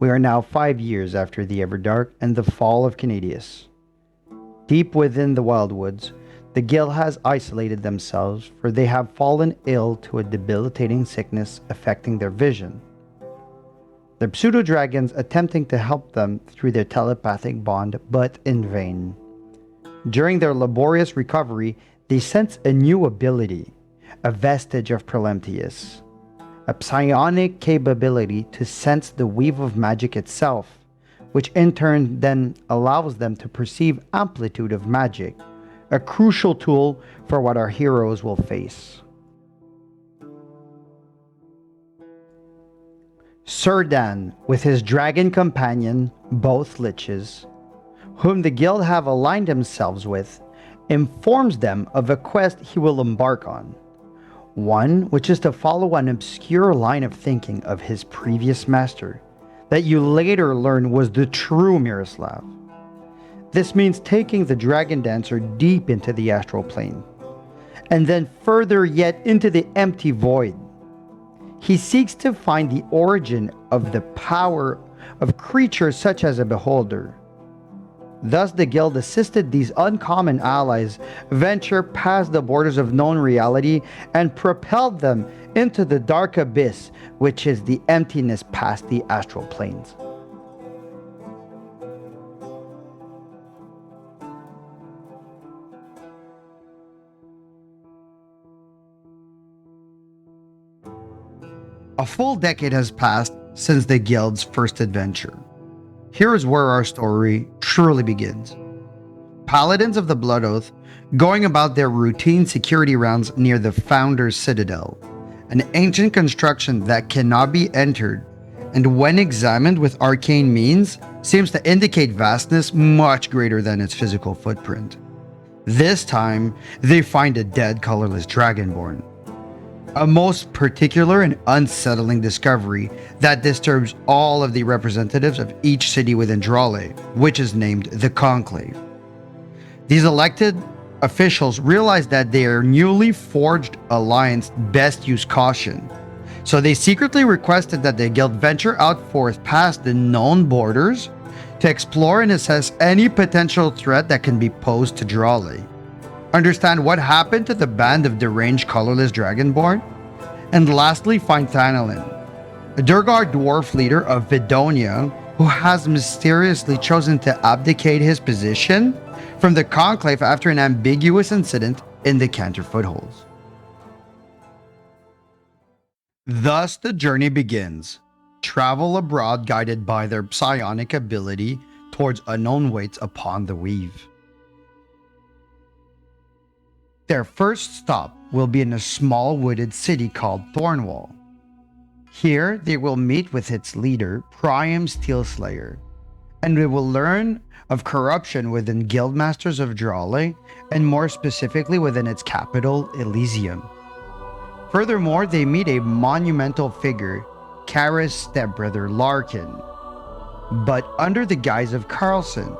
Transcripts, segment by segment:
We are now 5 years after the Everdark and the fall of Canadius. Deep within the wildwoods, the guild has isolated themselves, for they have fallen ill to a debilitating sickness affecting their vision. The pseudo-dragons attempting to help them through their telepathic bond, but in vain. During their laborious recovery, they sense a new ability, a vestige of Prolemtius, a psionic capability to sense the weave of magic itself, which in turn then allows them to perceive amplitude of magic, a crucial tool for what our heroes will face. Sir Dan, with his dragon companion, both liches, whom the guild have aligned themselves with, informs them of a quest he will embark on. One which is to follow an obscure line of thinking of his previous master, that you later learn was the true Miroslav. This means taking the dragon dancer deep into the astral plane, and then further yet into the empty void. He seeks to find the origin of the power of creatures such as a beholder. Thus, the guild assisted these uncommon allies venture past the borders of known reality and propelled them into the dark abyss, which is the emptiness past the astral planes. A full decade has passed since the guild's first adventure. Here is where our story truly begins. Paladins of the Blood Oath going about their routine security rounds near the Founder's Citadel, an ancient construction that cannot be entered, and when examined with arcane means, seems to indicate vastness much greater than its physical footprint. This time, they find a dead colorless dragonborn. A most particular and unsettling discovery that disturbs all of the representatives of each city within Draleigh, which is named the Conclave. These elected officials realize that their newly forged alliance best use caution, so they secretly requested that the guild venture out forth past the known borders to explore and assess any potential threat that can be posed to Draleigh. Understand what happened to the band of deranged colorless dragonborn, and lastly find Thanalin, a Durgar dwarf leader of Vidonia who has mysteriously chosen to abdicate his position from the Conclave after an ambiguous incident in the Cantor Foothills. Thus the journey begins. Travel abroad guided by their psionic ability towards unknown weights upon the weave. Their first stop will be in a small wooded city called Thornwall. Here they will meet with its leader, Priam Steelslayer, and we will learn of corruption within Guildmasters of Draleigh, and more specifically within its capital, Elysium. Furthermore, they meet a monumental figure, Kara's stepbrother Larkin, but under the guise of Carlson,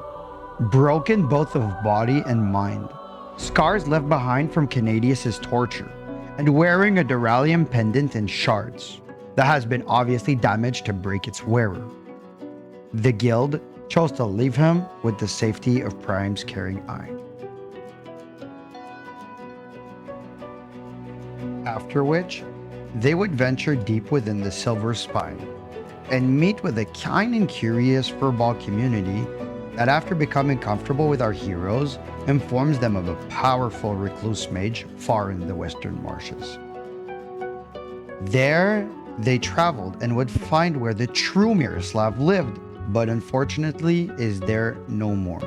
broken both of body and mind, scars left behind from Canadius' torture, and wearing a Duralium pendant in shards that has been obviously damaged to break its wearer. The guild chose to leave him with the safety of Priam's caring eye. After which, they would venture deep within the Silver Spine and meet with a kind and curious furball community that, after becoming comfortable with our heroes, informs them of a powerful recluse mage far in the western marshes. There, they traveled and would find where the true Miroslav lived, but unfortunately is there no more.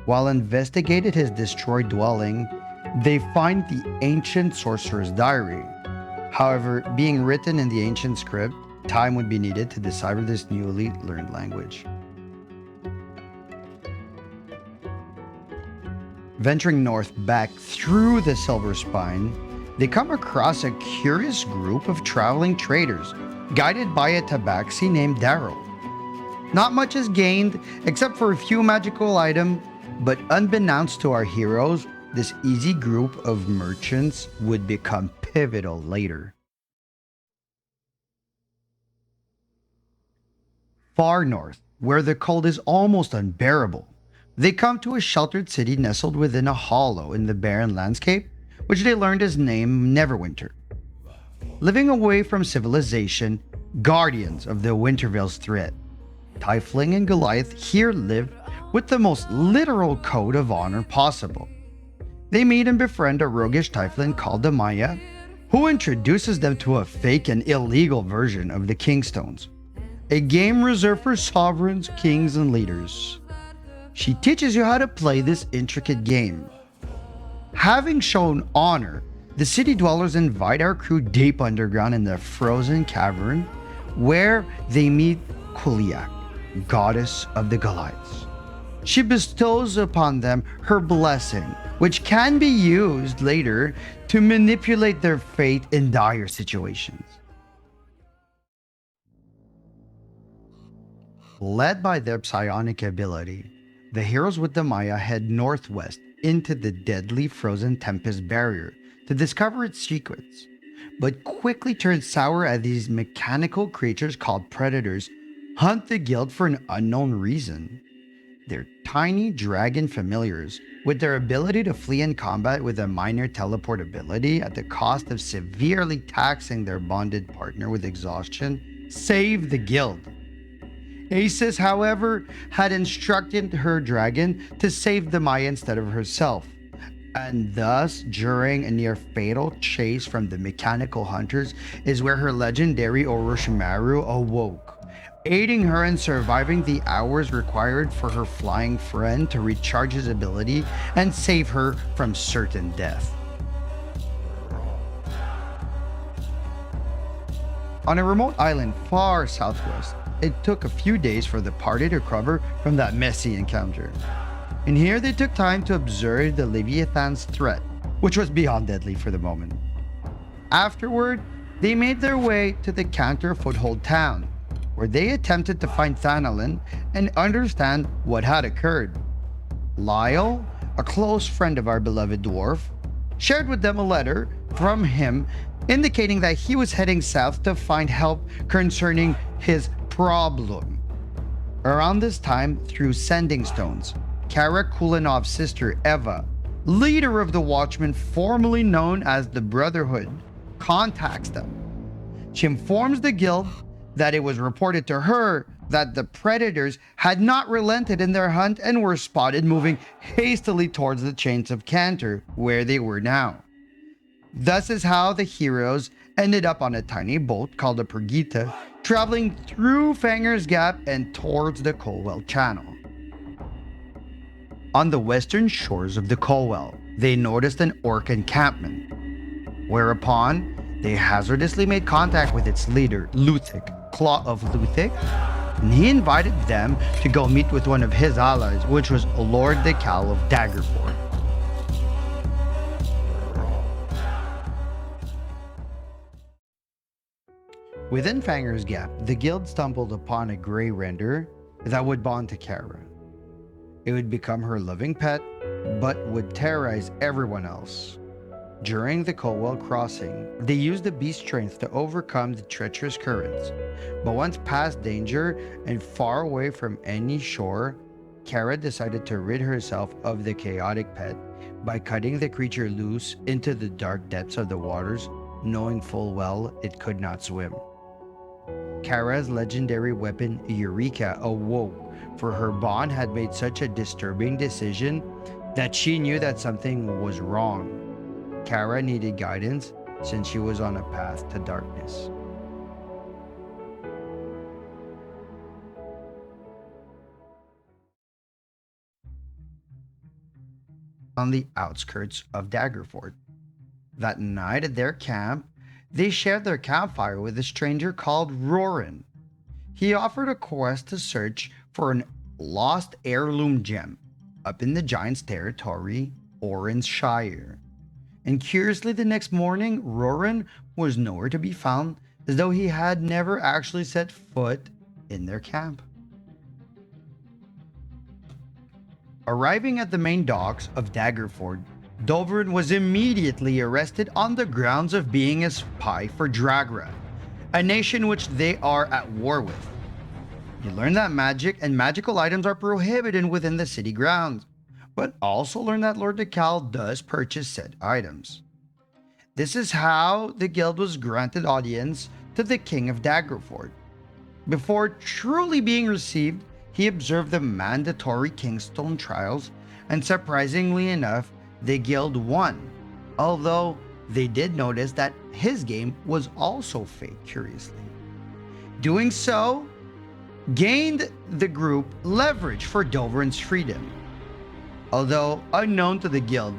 While investigated his destroyed dwelling, they find the ancient sorcerer's diary. However, being written in the ancient script, time would be needed to decipher this newly learned language. Venturing north back through the Silver Spine, they come across a curious group of traveling traders, guided by a tabaxi named Darrow. Not much is gained, except for a few magical items, but unbeknownst to our heroes, this easy group of merchants would become pivotal later. Far north, where the cold is almost unbearable, they come to a sheltered city nestled within a hollow in the barren landscape, which they learned is named Neverwinter. Living away from civilization, guardians of the Wintervale's threat, Tiefling and Goliath here live with the most literal code of honor possible. They meet and befriend a roguish Tiefling called Amaya, who introduces them to a fake and illegal version of the Kingstones, a game reserved for sovereigns, kings, and leaders. She teaches you how to play this intricate game. Having shown honor, the city dwellers invite our crew deep underground in the frozen cavern, where they meet Kuliak, goddess of the Goliaths. She bestows upon them her blessing, which can be used later to manipulate their fate in dire situations. Led by their psionic ability, the heroes with the Maya head northwest into the deadly frozen Tempest barrier to discover its secrets, but quickly turn sour as these mechanical creatures called predators hunt the guild for an unknown reason. They're tiny dragon familiars with their ability to flee in combat with a minor teleport ability at the cost of severely taxing their bonded partner with exhaustion save the guild. Aces, however, had instructed her dragon to save the Maya instead of herself, and thus, during a near fatal chase from the mechanical hunters, is where her legendary Orochimaru awoke, aiding her in surviving the hours required for her flying friend to recharge his ability and save her from certain death. On a remote island far southwest, it took a few days for the party to recover from that messy encounter. And here they took time to observe the Leviathan's threat, which was beyond deadly for the moment. Afterward, they made their way to the Cantor Foothold town, where they attempted to find Thanalin and understand what had occurred. Lyle, a close friend of our beloved dwarf, shared with them a letter from him indicating that he was heading south to find help concerning his problem. Around this time, through Sending Stones, Kara Kulinov's sister Eva, leader of the Watchmen formerly known as the Brotherhood, contacts them. She informs the guild that it was reported to her that the predators had not relented in their hunt and were spotted moving hastily towards the Chains of Cantor, where they were now. Thus is how the heroes ended up on a tiny boat called the Pergita, traveling through Fanger's Gap and towards the Colwell Channel. On the western shores of the Colwell, they noticed an orc encampment, whereupon they hazardously made contact with its leader, Luthik, Claw of Luthik, and he invited them to go meet with one of his allies, which was Lord Decal of Daggerford. Within Fanger's Gap, the guild stumbled upon a gray render that would bond to Kara. It would become her loving pet, but would terrorize everyone else. During the Colwell crossing, they used the beast's strength to overcome the treacherous currents, but once past danger and far away from any shore, Kara decided to rid herself of the chaotic pet by cutting the creature loose into the dark depths of the waters, knowing full well it could not swim. Kara's legendary weapon, Eureka, awoke, for her bond had made such a disturbing decision that she knew that something was wrong. Kara needed guidance since she was on a path to darkness. On the outskirts of Daggerford. That night at their camp, they shared their campfire with a stranger called Roran. He offered a quest to search for an lost heirloom gem up in the giant's territory, Orin's Shire. And curiously, the next morning, Roran was nowhere to be found, as though he had never actually set foot in their camp. Arriving at the main docks of Daggerford, Dovrin was immediately arrested on the grounds of being a spy for Dragra, a nation which they are at war with. You learn that magic and magical items are prohibited within the city grounds, but also learn that Lord Decal does purchase said items. This is how the guild was granted audience to the King of Daggerford. Before truly being received, he observed the mandatory Kingstone trials, and surprisingly enough, the guild won, although they did notice that his game was also fake, curiously. Doing so gained the group leverage for Dovran's freedom. Although unknown to the guild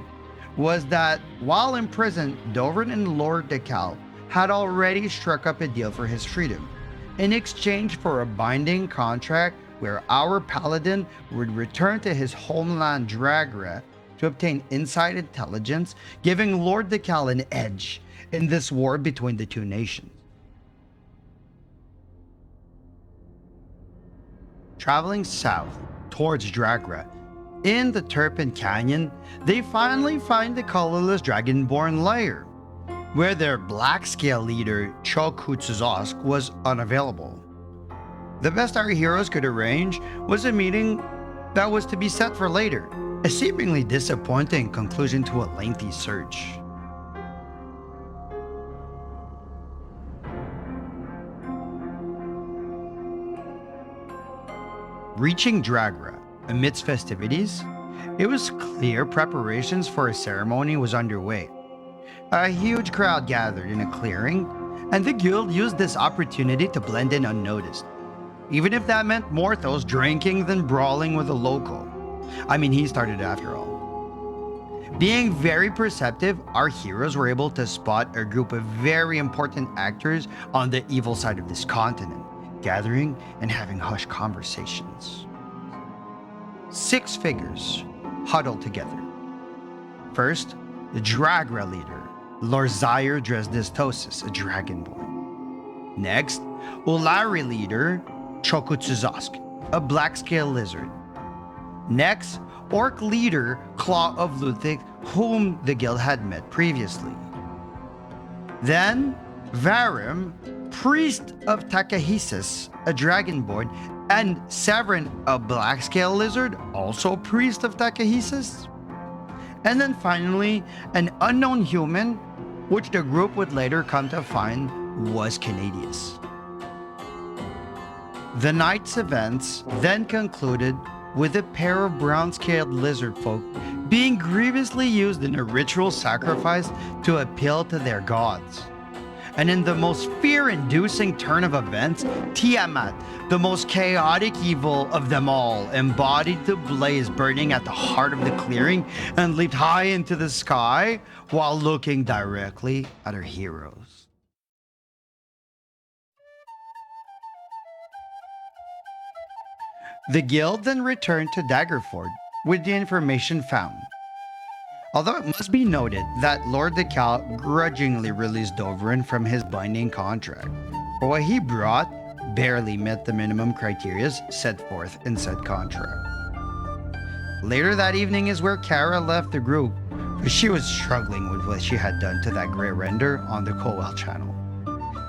was that while in prison, Dovran and Lord Decal had already struck up a deal for his freedom, in exchange for a binding contract where our paladin would return to his homeland Draleigh to obtain inside intelligence, giving Lord Decal an edge in this war between the two nations. Traveling south towards Draleigh, in the Turpin Canyon, they finally find the colorless dragonborn lair, where their black scale leader Chokutsuzosk was unavailable. The best our heroes could arrange was a meeting that was to be set for later, a seemingly disappointing conclusion to a lengthy search. Reaching Draleigh amidst festivities, it was clear preparations for a ceremony was underway. A huge crowd gathered in a clearing, and the guild used this opportunity to blend in unnoticed, even if that meant Morthos drinking than brawling with a local. I mean, he started after all. Being very perceptive, our heroes were able to spot a group of very important actors on the evil side of this continent, gathering and having hushed conversations. 6 figures huddled together. First, the Draleigh leader, Lorzire Dresdistosis, a dragonborn. Next, Ulari leader, Chokutsuzosk, a black-scale lizard. Next, Orc leader, Claw of Luthik, whom the guild had met previously. Then, Varim, priest of Takahisis, a dragonborn, and Severin, a black-scale lizard, also priest of Takahisis. And then finally, an unknown human, which the group would later come to find was Canadius. The night's events then concluded with a pair of brown-scaled lizard folk being grievously used in a ritual sacrifice to appeal to their gods. And in the most fear-inducing turn of events, Tiamat, the most chaotic evil of them all, embodied the blaze burning at the heart of the clearing and leaped high into the sky while looking directly at her heroes. The guild then returned to Daggerford with the information found. Although it must be noted that Lord Decal grudgingly released Dovran from his binding contract, for what he brought barely met the minimum criteria set forth in said contract. Later that evening is where Kara left the group, for she was struggling with what she had done to that grey render on the Coel channel,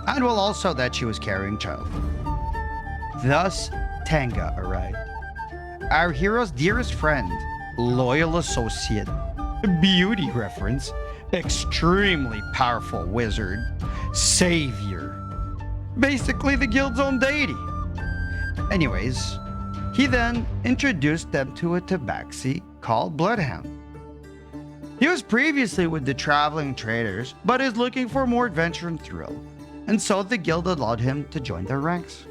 and well also that she was carrying child. Thus, Tanga arrived, our hero's dearest friend, loyal associate, beauty reference, extremely powerful wizard, savior, basically the guild's own deity. Anyways, he then introduced them to a tabaxi called Bloodhound. He was previously with the traveling traders, but is looking for more adventure and thrill, and so the guild allowed him to join their ranks.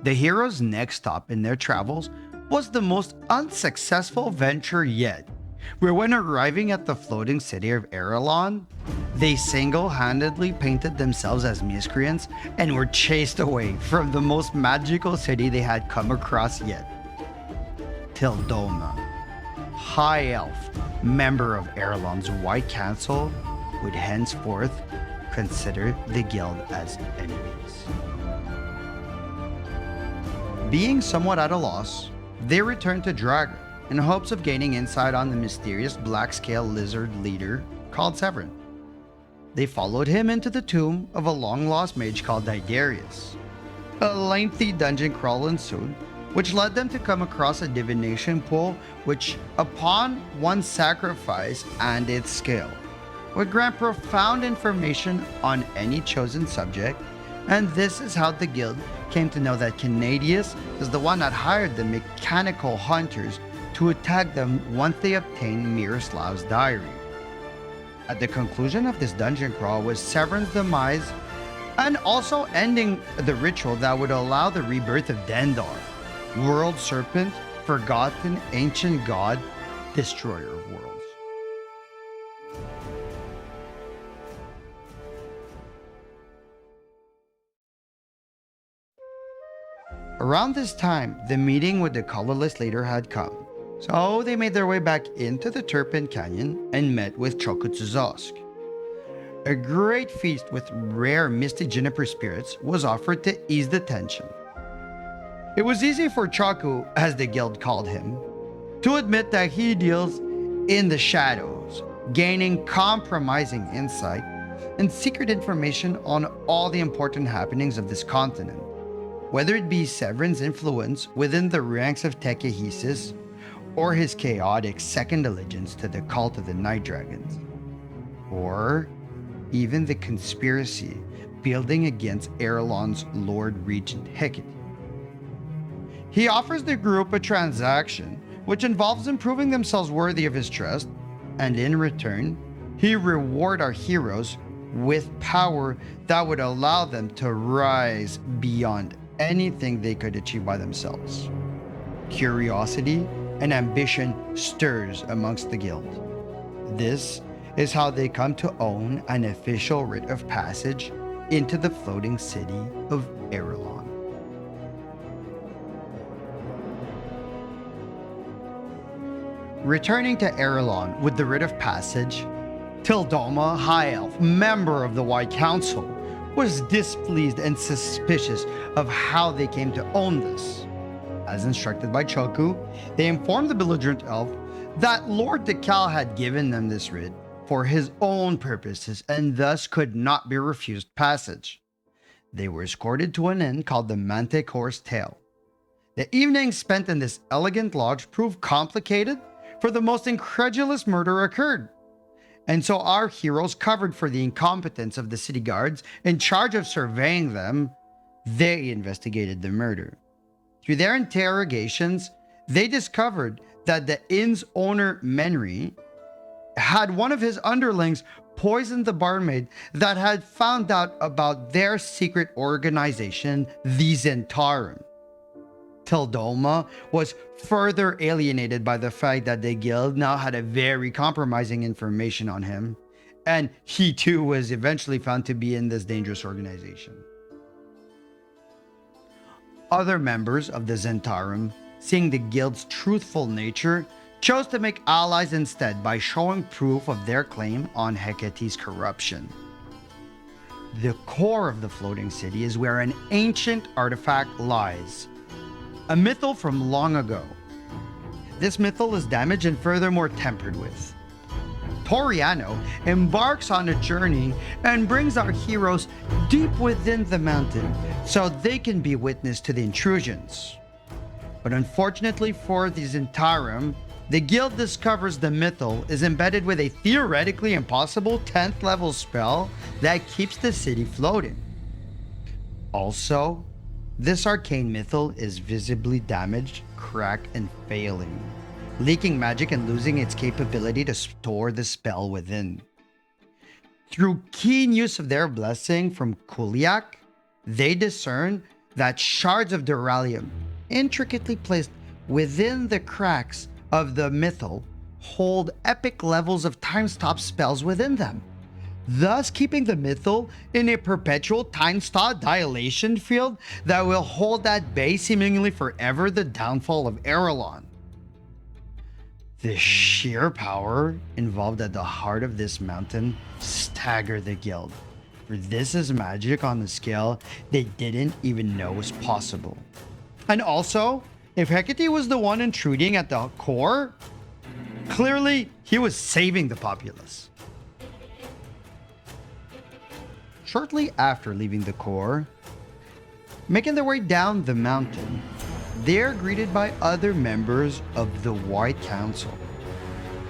The heroes' next stop in their travels was the most unsuccessful venture yet, where when arriving at the floating city of Erelon, they single-handedly painted themselves as miscreants and were chased away from the most magical city they had come across yet. Tildoma, High Elf, member of Erelon's White Council, would henceforth consider the guild as enemies. Being somewhat at a loss, they returned to Draleigh in hopes of gaining insight on the mysterious black-scale lizard leader called Severin. they followed him into the tomb of a long-lost mage called Didarius. A lengthy dungeon crawl ensued, which led them to come across a divination pool which, upon one sacrifice and its skill, would grant profound information on any chosen subject, and this is how the guild came to know that Canadius is the one that hired the mechanical hunters to attack them once they obtained Miroslav's diary. At the conclusion of this dungeon crawl was Severin's demise, and also ending the ritual that would allow the rebirth of Dendar, World Serpent, forgotten ancient god, destroyer of worlds. Around this time, the meeting with the colorless leader had come, so they made their way back into the Turpin Canyon and met with Chokutsuzosk. A great feast with rare misty juniper spirits was offered to ease the tension. It was easy for Choku, as the guild called him, to admit that he deals in the shadows, gaining compromising insight and secret information on all the important happenings of this continent, whether it be Severin's influence within the ranks of Tekehesis or his chaotic second allegiance to the cult of the Night Dragons, or even the conspiracy building against Erelon's Lord Regent Hecate. He offers the group a transaction which involves them proving themselves worthy of his trust, and in return, he reward our heroes with power that would allow them to rise beyond anything they could achieve by themselves. Curiosity and ambition stirs amongst the guild. This is how they come to own an official writ of passage into the floating city of Erelon. Returning to Erelon with the writ of passage, Tildoma, High Elf, member of the White Council, was displeased and suspicious of how they came to own this. As instructed by Choku, they informed the belligerent elf that Lord Decal had given them this writ for his own purposes and thus could not be refused passage. They were escorted to an inn called the Manticore's Tail. The evening spent in this elegant lodge proved complicated, for the most incredulous murder occurred. And so our heroes, covered for the incompetence of the city guards in charge of surveying them, they investigated the murder. Through their interrogations, they discovered that the inn's owner, Menry, had one of his underlings poison the barmaid that had found out about their secret organization, the Zentarum. Tildoma was further alienated by the fact that the guild now had a very compromising information on him, and he too was eventually found to be in this dangerous organization. Other members of the Zentarum, seeing the guild's truthful nature, chose to make allies instead by showing proof of their claim on Hecate's corruption. The core of the floating city is where an ancient artifact lies, a mythal from long ago. This mythal is damaged and furthermore tampered with. Toriano embarks on a journey and brings our heroes deep within the mountain so they can be witness to the intrusions. But unfortunately for the Zentarum, the guild discovers the mythal is embedded with a theoretically impossible 10th level spell that keeps the city floating. Also, this arcane mythal is visibly damaged, cracked, and failing, leaking magic and losing its capability to store the spell within. Through keen use of their blessing from Kuliak, they discern that shards of Duralium, intricately placed within the cracks of the mythal, hold epic levels of time-stop spells within them, thus keeping the mythal in a perpetual time-stop dilation field that will hold at bay seemingly forever the downfall of Erelon. The sheer power involved at the heart of this mountain staggered the guild, for this is magic on the scale they didn't even know was possible. And also, if Hecate was the one intruding at the core, clearly he was saving the populace. Shortly after leaving the core, making their way down the mountain, they are greeted by other members of the White Council.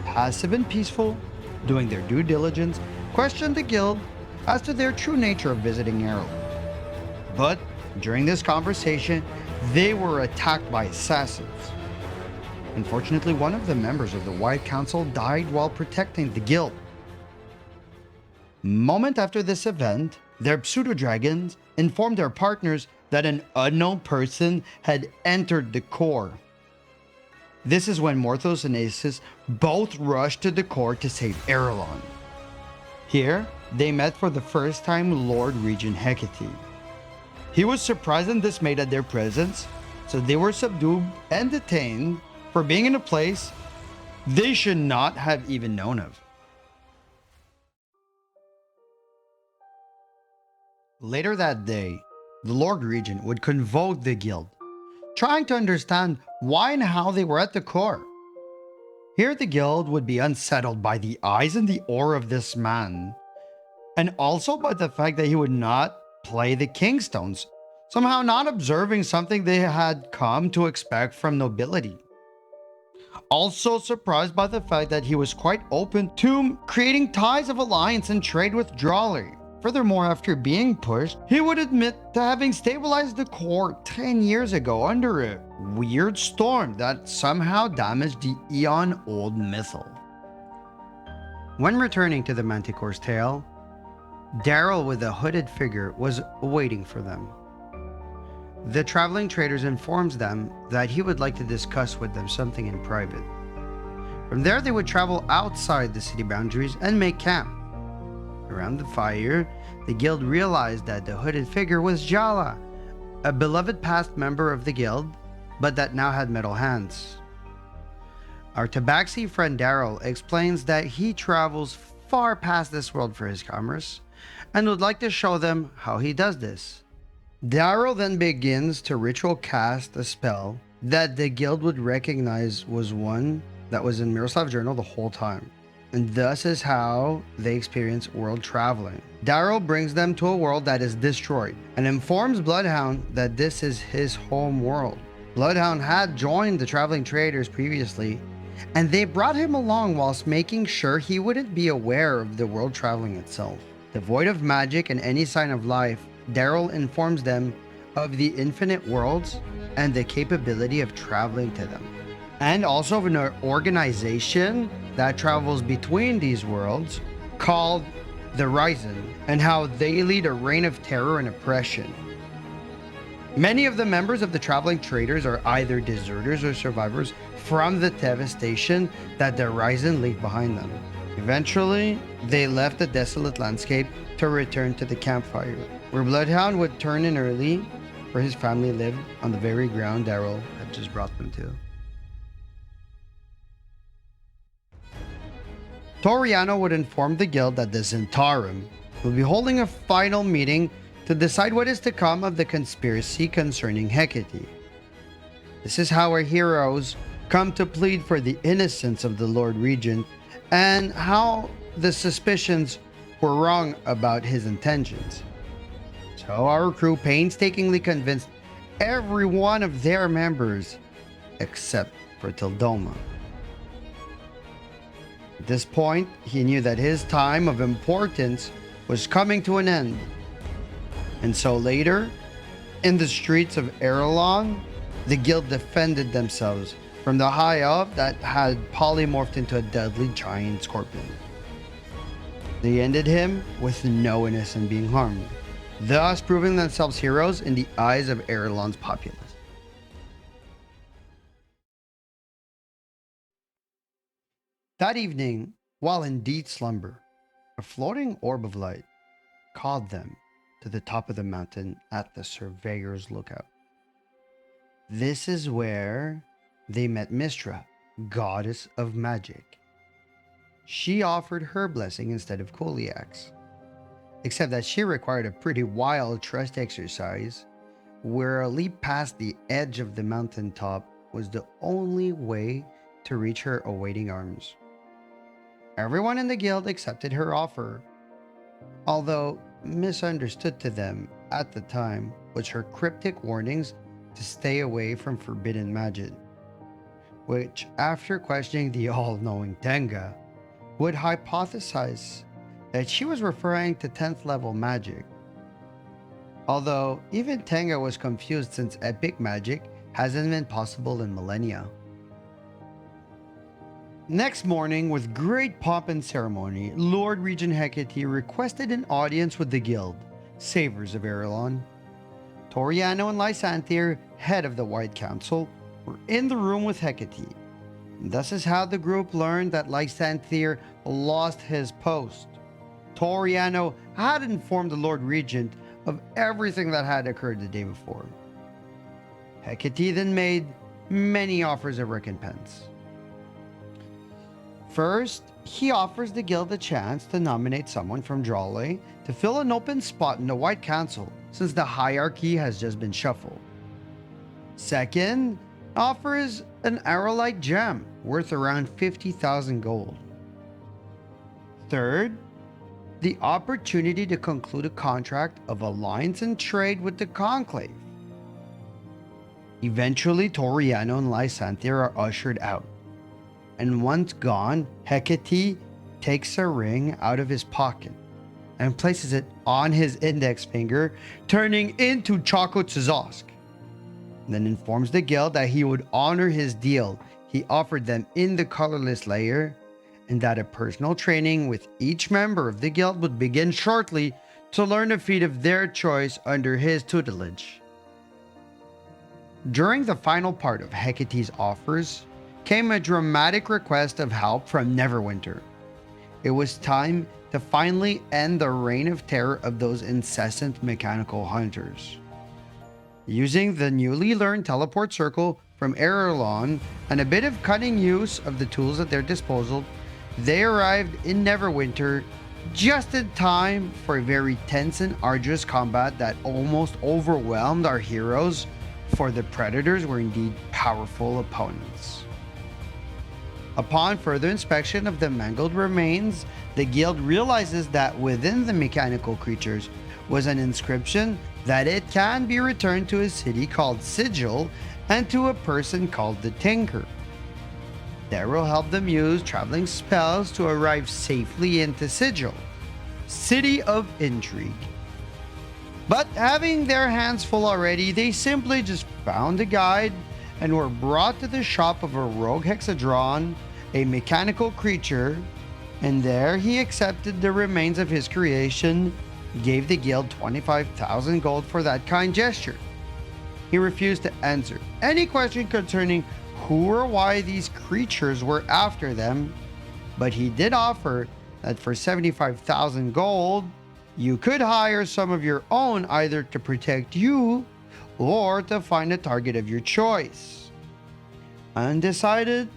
Passive and peaceful, doing their due diligence, question the guild as to their true nature of visiting Ireland. But during this conversation, they were attacked by assassins. Unfortunately, one of the members of the White Council died while protecting the guild. Moment after this event, their pseudo-dragons informed their partners that an unknown person had entered the core. This is when Morthos and Acis both rushed to the core to save Irulan. Here, they met for the first time Lord Regent Hecate. He was surprised and dismayed at their presence, so they were subdued and detained for being in a place they should not have even known of. Later that day, the Lord Regent would convoke the guild, trying to understand why and how they were at the core. Here the guild would be unsettled by the eyes and the aura of this man, and also by the fact that he would not play the Kingstones, somehow not observing something they had come to expect from nobility. Also surprised by the fact that he was quite open to creating ties of alliance and trade with Draleigh. Furthermore, after being pushed, he would admit to having stabilized the core 10 years ago under a weird storm that somehow damaged the eon-old missile. When returning to the Manticore's tail, Daryl with a hooded figure was waiting for them. The traveling traders informs them that he would like to discuss with them something in private. From there, they would travel outside the city boundaries and make camp. Around the fire, the guild realized that the hooded figure was Jala, a beloved past member of the guild, but that now had metal hands. Our Tabaxi friend Daryl explains that he travels far past this world for his commerce and would like to show them how he does this. Daryl then begins to ritual cast a spell that the guild would recognize was one that was in Miroslav's journal the whole time. And thus is how they experience world traveling. Daryl brings them to a world that is destroyed and informs Bloodhound that this is his home world. Bloodhound had joined the traveling traders previously, and they brought him along whilst making sure he wouldn't be aware of the world traveling itself. Devoid of magic and any sign of life, Daryl informs them of the infinite worlds and the capability of traveling to them, and also of an organization that travels between these worlds called the Risen, and how they lead a reign of terror and oppression. Many of the members of the traveling traders are either deserters or survivors from the devastation that the Risen leave behind them. Eventually, they left the desolate landscape to return to the campfire, where Bloodhound would turn in early, where his family lived on the very ground Daryl had just brought them to. Toriano would inform the guild that the Zentarum will be holding a final meeting to decide what is to come of the conspiracy concerning Hecate. This is how our heroes come to plead for the innocence of the Lord Regent and how the suspicions were wrong about his intentions. So our crew painstakingly convinced every one of their members except for Tildoma. At this point, he knew that his time of importance was coming to an end. And so later, in the streets of Irulan, the guild defended themselves from the High Elf that had polymorphed into a deadly giant scorpion. They ended him with no innocent being harmed, thus proving themselves heroes in the eyes of Irulan's populace. That evening, while in deep slumber, a floating orb of light called them to the top of the mountain at the Surveyor's Lookout. This is where they met Mistra, goddess of magic. She offered her blessing instead of Koliak's, except that she required a pretty wild trust exercise where a leap past the edge of the mountaintop was the only way to reach her awaiting arms. Everyone in the guild accepted her offer, although misunderstood to them at the time was her cryptic warnings to stay away from forbidden magic, which, after questioning the all-knowing Tenga, would hypothesize that she was referring to 10th level magic. Although even Tenga was confused since epic magic hasn't been possible in millennia. Next morning, with great pomp and ceremony, Lord Regent Hecate requested an audience with the guild, Savers of Erelon. Toriano and Lysanthier, head of the White Council, were in the room with Hecate. This is how the group learned that Lysanthier lost his post. Toriano had informed the Lord Regent of everything that had occurred the day before. Hecate then made many offers of recompense. First, he offers the guild a chance to nominate someone from Draleigh to fill an open spot in the White Council since the hierarchy has just been shuffled. Second, offers an arrowlight gem worth around 50,000 gold. Third, the opportunity to conclude a contract of alliance and trade with the Conclave. Eventually, Toriano and Lysanthier are ushered out. And once gone, Hecate takes a ring out of his pocket and places it on his index finger, turning into Choco Tzazosk. Then informs the guild that he would honor his deal he offered them in the colorless layer, and that a personal training with each member of the guild would begin shortly to learn a feat of their choice under his tutelage. During the final part of Hecate's offers came a dramatic request of help from Neverwinter. It was time to finally end the reign of terror of those incessant mechanical hunters. Using the newly learned teleport circle from Erelon and a bit of cunning use of the tools at their disposal, they arrived in Neverwinter just in time for a very tense and arduous combat that almost overwhelmed our heroes, for the Predators were indeed powerful opponents. Upon further inspection of the mangled remains, the guild realizes that within the mechanical creatures was an inscription that it can be returned to a city called Sigil and to a person called the Tinker. That will help them use traveling spells to arrive safely into Sigil, City of Intrigue. But having their hands full already, they simply just found a guide and were brought to the shop of a rogue hexadron, a mechanical creature, and there he accepted the remains of his creation, gave the guild 25,000 gold for that kind gesture. He refused to answer any question concerning who or why these creatures were after them, but he did offer that for 75,000 gold, you could hire some of your own either to protect you or to find a target of your choice. Undecided,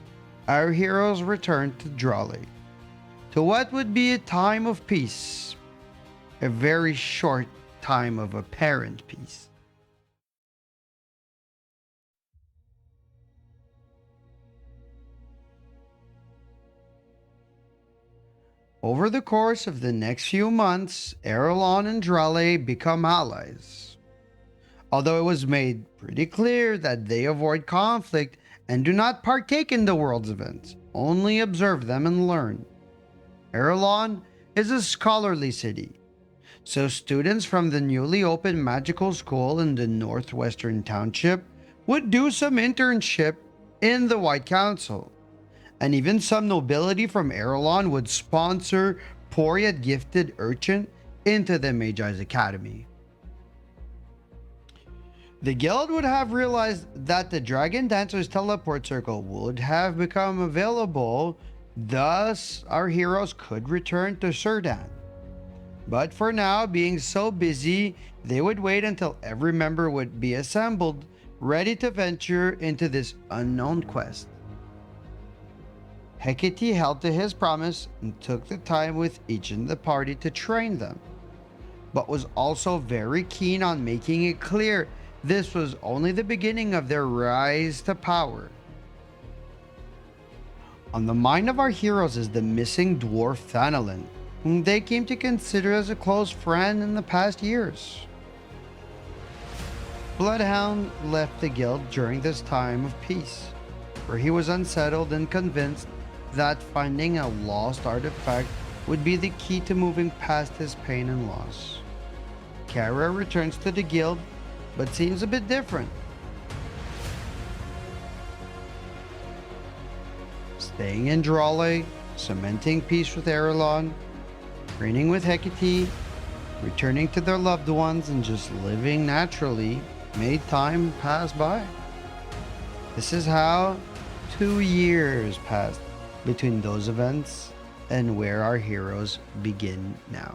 our heroes returned to Draleigh, to what would be a time of peace, a very short time of apparent peace. Over the course of the next few months, Erelon and Draleigh become allies. Although it was made pretty clear that they avoid conflict and do not partake in the world's events, only observe them and learn. Erelon is a scholarly city, so students from the newly opened magical school in the northwestern township would do some internship in the White Council, and even some nobility from Erelon would sponsor poor yet gifted urchin into the Magi's Academy. The guild would have realized that the Dragon Dancer's teleport circle would have become available, thus our heroes could return to Serdan. But for now, being so busy, they would wait until every member would be assembled, ready to venture into this unknown quest. Hecate held to his promise and took the time with each in the party to train them, but was also very keen on making it clear this was only the beginning of their rise to power. On the mind of our heroes is the missing dwarf Thanalin, whom they came to consider as a close friend in the past years. Bloodhound left the guild during this time of peace, where he was unsettled and convinced that finding a lost artifact would be the key to moving past his pain and loss. Kara returns to the guild, but seems a bit different. Staying in Draleigh, cementing peace with Erelon, training with Hecate, returning to their loved ones, and just living naturally made time pass by. This is how 2 years passed between those events and where our heroes begin now.